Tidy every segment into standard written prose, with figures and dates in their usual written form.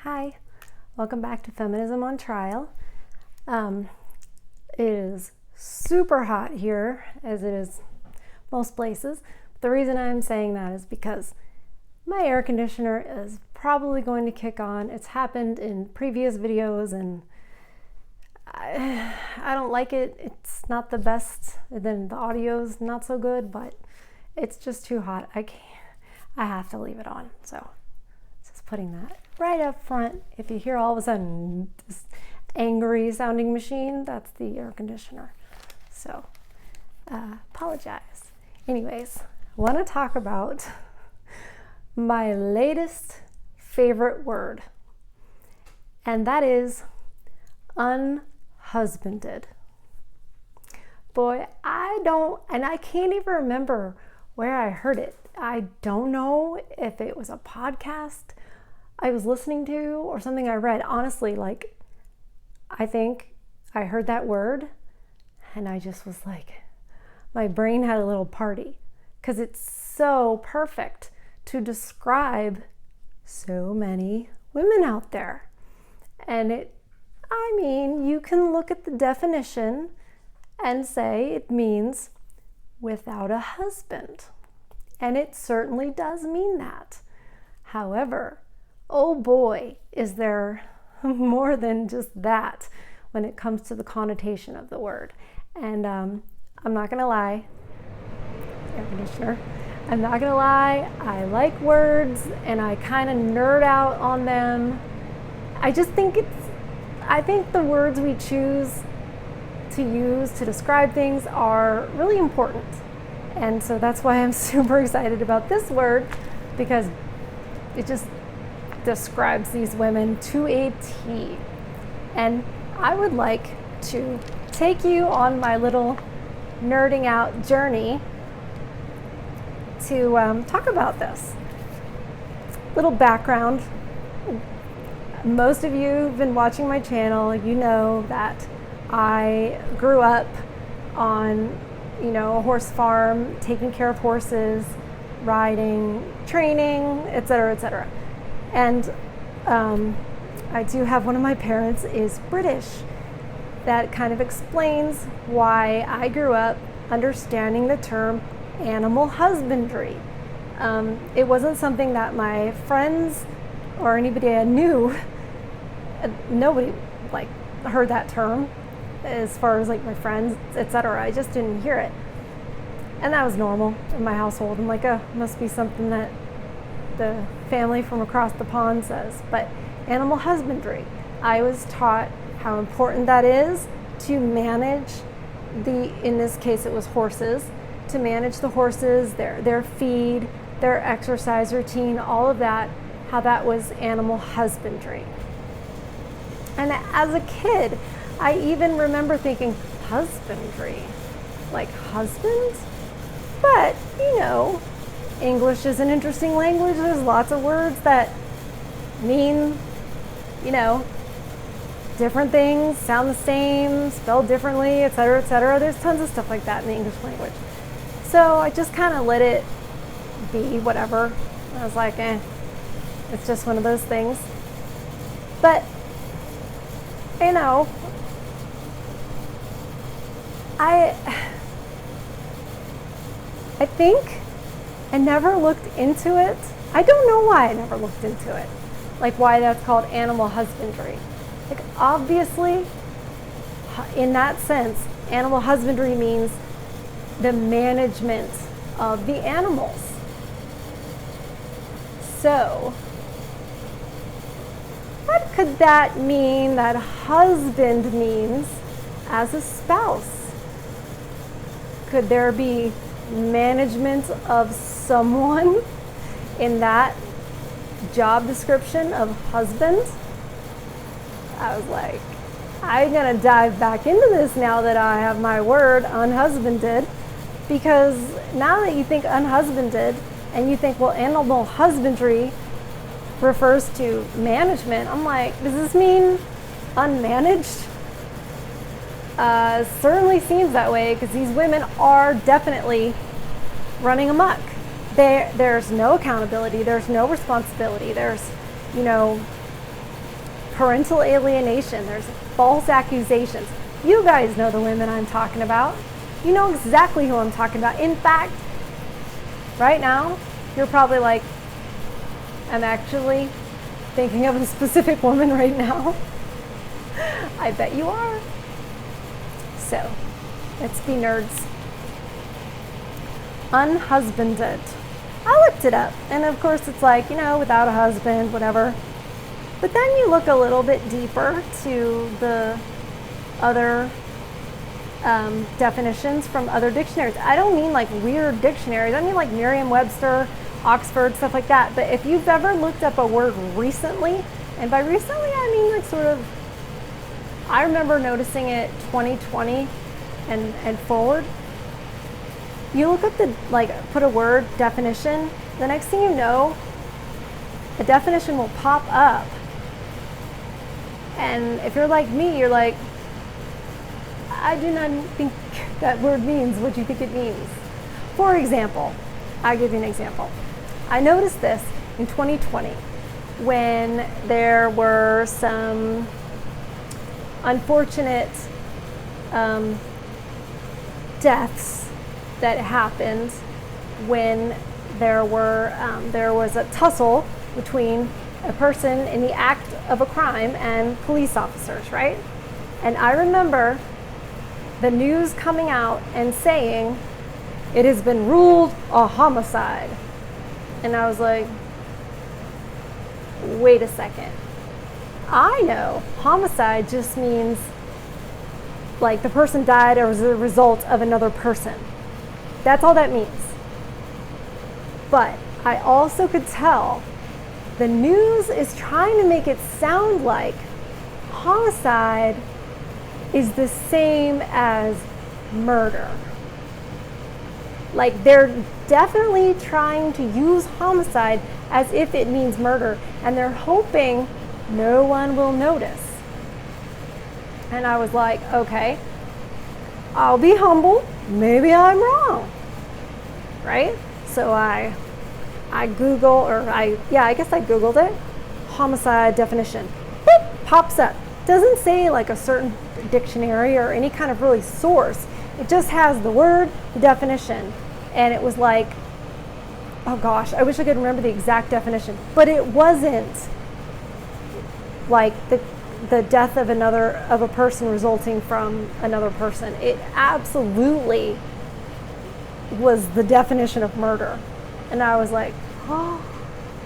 Hi, welcome back to Feminism on Trial. It is super hot here, as it is most places. The reason I'm saying that is because my air conditioner is probably going to kick on. It's happened in previous videos and I don't like it. It's not the best. Then the audio's not so good, but it's just too hot. I have to leave it on. So just putting that right up front. If you hear all of a sudden this angry sounding machine, that's the air conditioner. So apologize. Anyways, I want to talk about my latest favorite word, and that is unhusbanded. Boy, I can't even remember where I heard it. I don't know if it was a podcast I was listening to or something I read. Honestly, I think I heard that word and I just was like, my brain had a little party because it's so perfect to describe so many women out there. And you can look at the definition and say it means without a husband. And it certainly does mean that. However, oh boy, is there more than just that when it comes to the connotation of the word. And I'm not gonna lie, air conditioner, I'm not gonna lie, I like words and I kind of nerd out on them. I think the words we choose to use to describe things are really important. And so that's why I'm super excited about this word, because it just describes these women to a T. And I would like to take you on my little nerding out journey to talk about this. Little background. Most of you who've been watching my channel, you know that I grew up on, a horse farm, taking care of horses, riding, training, etc., etc. And I do have one of my parents is British. That kind of explains why I grew up understanding the term animal husbandry. It wasn't something that my friends or anybody I knew, nobody heard that term as far as my friends, etc. I just didn't hear it. And that was normal in my household. I'm like, oh, must be something that the family from across the pond says. But animal husbandry, I was taught how important that is to manage in this case it was horses, to manage the horses, their feed, their exercise routine, all of that, how that was animal husbandry. And as a kid, I even remember thinking, husbandry, like husband? But, English is an interesting language. There's lots of words that mean, different things, sound the same, spelled differently, etc., etc. There's tons of stuff like that in the English language. So I just kind of let it be, whatever. I was like, it's just one of those things. But, I think I never looked into it. I don't know why I never looked into it. Why that's called animal husbandry. Obviously, in that sense, animal husbandry means the management of the animals. So, what could that mean that husband means as a spouse? Could there be management of someone in that job description of husband? I was like, I'm gonna dive back into this now that I have my word unhusbanded, because now that you think unhusbanded and you think, well, animal husbandry refers to management, I'm like, does this mean unmanaged? Certainly seems that way, because these women are definitely running amok. There's no accountability, there's no responsibility, there's parental alienation, there's false accusations. You guys know the women I'm talking about. You know exactly who I'm talking about. In fact, right now, you're probably like, I'm actually thinking of a specific woman right now. I bet you are. So, let's be nerds. Unhusbanded. I looked it up, and of course it's like, without a husband, whatever. But then you look a little bit deeper to the other definitions from other dictionaries. I don't mean like weird dictionaries. I mean like Merriam-Webster, Oxford, stuff like that. But if you've ever looked up a word recently, and by recently I mean like sort of, I remember noticing it 2020 and forward. You look up put a word definition, the next thing you know, a definition will pop up. And if you're like me, you're like, I do not think that word means what you think it means. For example, I'll give you an example. I noticed this in 2020 when there were some unfortunate deaths that happened when there was a tussle between a person in the act of a crime and police officers, right? And I remember the news coming out and saying, it has been ruled a homicide. And I was like, wait a second. I know homicide just means like the person died as a result of another person. That's all that means. But I also could tell the news is trying to make it sound like homicide is the same as murder. Like they're definitely trying to use homicide as if it means murder, and they're hoping no one will notice. And I was like, okay, I'll be humble. Maybe I'm wrong, right? So I guess I Googled it. Homicide definition. Boop, pops up. Doesn't say like a certain dictionary or any kind of really source. It just has the word, the definition. And it was like, oh gosh, I wish I could remember the exact definition. But it wasn't like the death of a person resulting from another person. It absolutely was the definition of murder. And I was like, oh,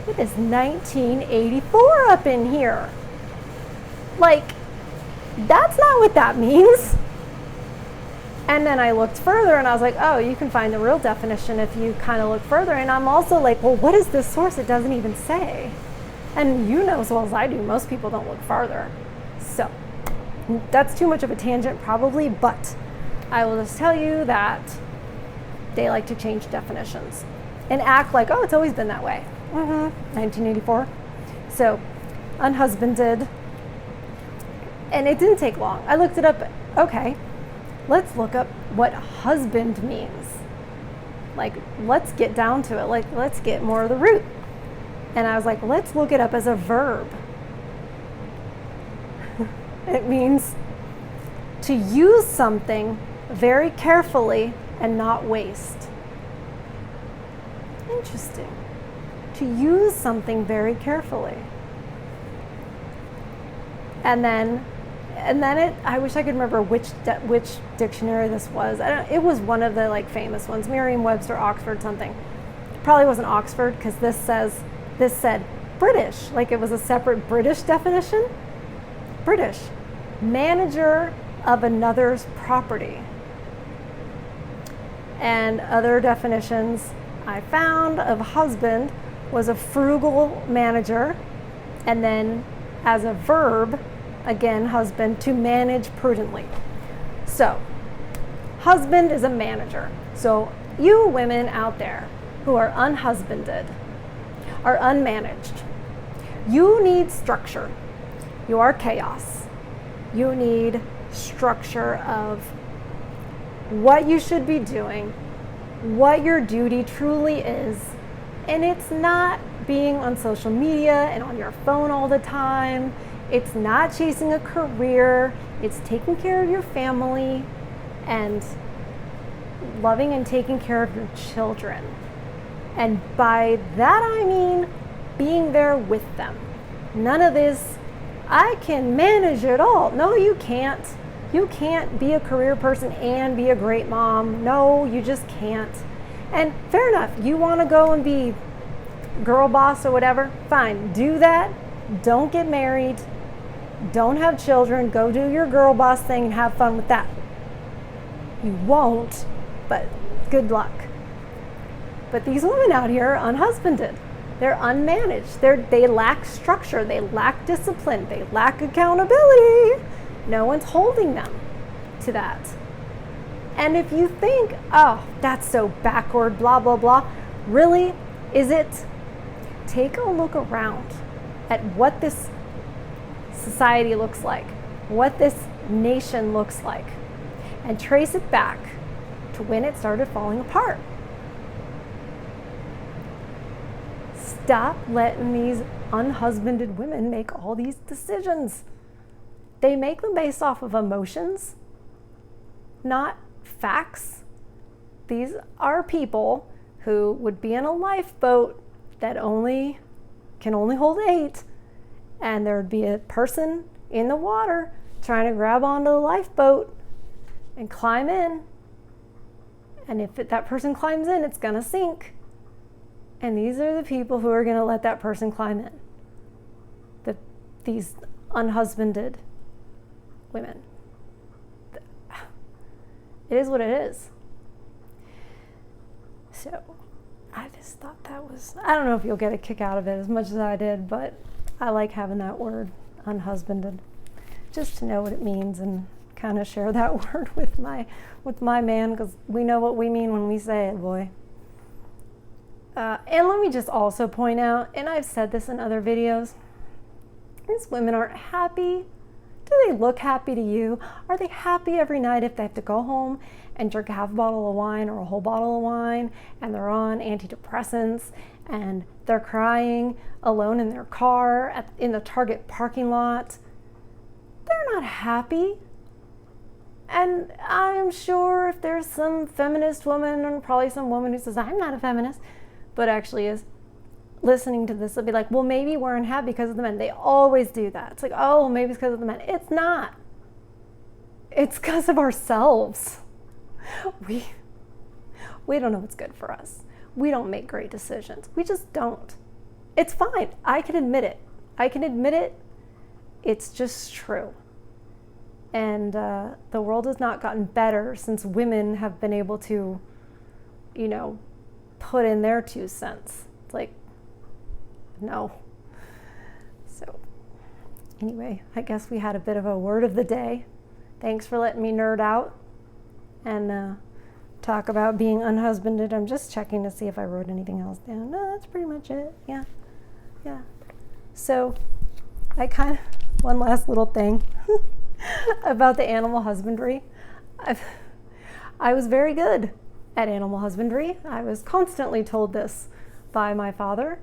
it is 1984 up in here. Like, that's not what that means. And then I looked further and I was like, oh, you can find the real definition if you kind of look further. And I'm also like, well, what is this source? It doesn't even say. And you know as well as I do, most people don't look farther. So that's too much of a tangent probably, but I will just tell you that they like to change definitions and act like, oh, it's always been that way. 1984. So unhusbanded. And it didn't take long. I looked it up. Okay, let's look up what husband means. Like, let's get down to it. Like, let's get more of the root. And I was like, let's look it up as a verb. It means to use something very carefully and not waste. Interesting. To use something very carefully. And then I wish I could remember which dictionary this was. It was one of the like famous ones, Merriam-Webster, Oxford, something. Probably wasn't Oxford because this said British, like it was a separate British definition. British, manager of another's property. And other definitions I found of husband was a frugal manager, and then as a verb, again, husband, to manage prudently. So, husband is a manager. So, you women out there who are unhusbanded, are unmanaged, you need structure. You are chaos. You need structure of what you should be doing, what your duty truly is, and it's not being on social media and on your phone all the time It's not chasing a career. It's taking care of your family and loving and taking care of your children. And by that I mean being there with them. None of this, I can manage it all. No, you can't. You can't be a career person and be a great mom. No, you just can't. And fair enough, you want to go and be girl boss or whatever, fine, do that. Don't get married. Don't have children. Go do your girl boss thing and have fun with that. You won't, but good luck. But these women out here are unhusbanded. They're unmanaged. They lack structure. They lack discipline. They lack accountability. No one's holding them to that. And if you think, oh, that's so backward, blah, blah, blah, really, is it? Take a look around at what this society looks like, what this nation looks like, and trace it back to when it started falling apart. Stop letting these unhusbanded women make all these decisions. They make them based off of emotions, not facts. These are people who would be in a lifeboat that can only hold 8, and there would be a person in the water trying to grab onto the lifeboat and climb in. And if that person climbs in, it's going to sink. And these are the people who are going to let that person climb in. These unhusbanded women. It is what it is. So I just thought that was, I don't know if you'll get a kick out of it as much as I did, but I like having that word, unhusbanded, just to know what it means and kind of share that word with my man, because we know what we mean when we say it, boy. And let me just also point out, and I've said this in other videos, these women aren't happy. Do they look happy to you? Are they happy every night if they have to go home and drink a half bottle of wine or a whole bottle of wine, and they're on antidepressants and they're crying alone in their car in the Target parking lot? They're not happy. And I'm sure if there's some feminist woman, and probably some woman who says, I'm not a feminist, but actually is listening to this, they'll be like, well, maybe we're unhappy because of the men. They always do that. It's like, oh, maybe it's because of the men. It's not. It's because of ourselves. We don't know what's good for us. We don't make great decisions. We just don't. It's fine. I can admit it. It's just true. And the world has not gotten better since women have been able to, put in their 2 cents. It's like, no. So anyway, I guess we had a bit of a word of the day. Thanks for letting me nerd out and talk about being unhusbanded. I'm just checking to see if I wrote anything else down. No, that's pretty much it. Yeah. So one last little thing about the animal husbandry. I was very good at animal husbandry. I was constantly told this by my father.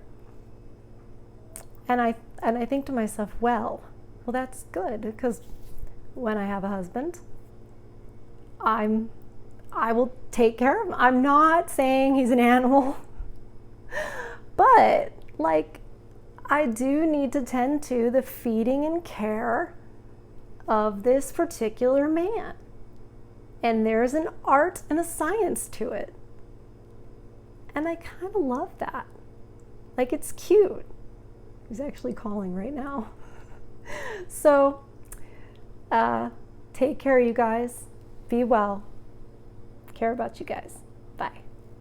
And I think to myself, well, that's good, because when I have a husband, I will take care of him. I'm not saying he's an animal, but I do need to tend to the feeding and care of this particular man. And there's an art and a science to it. And I kind of love that. It's cute. He's actually calling right now. So, take care, you guys. Be well. Care about you guys.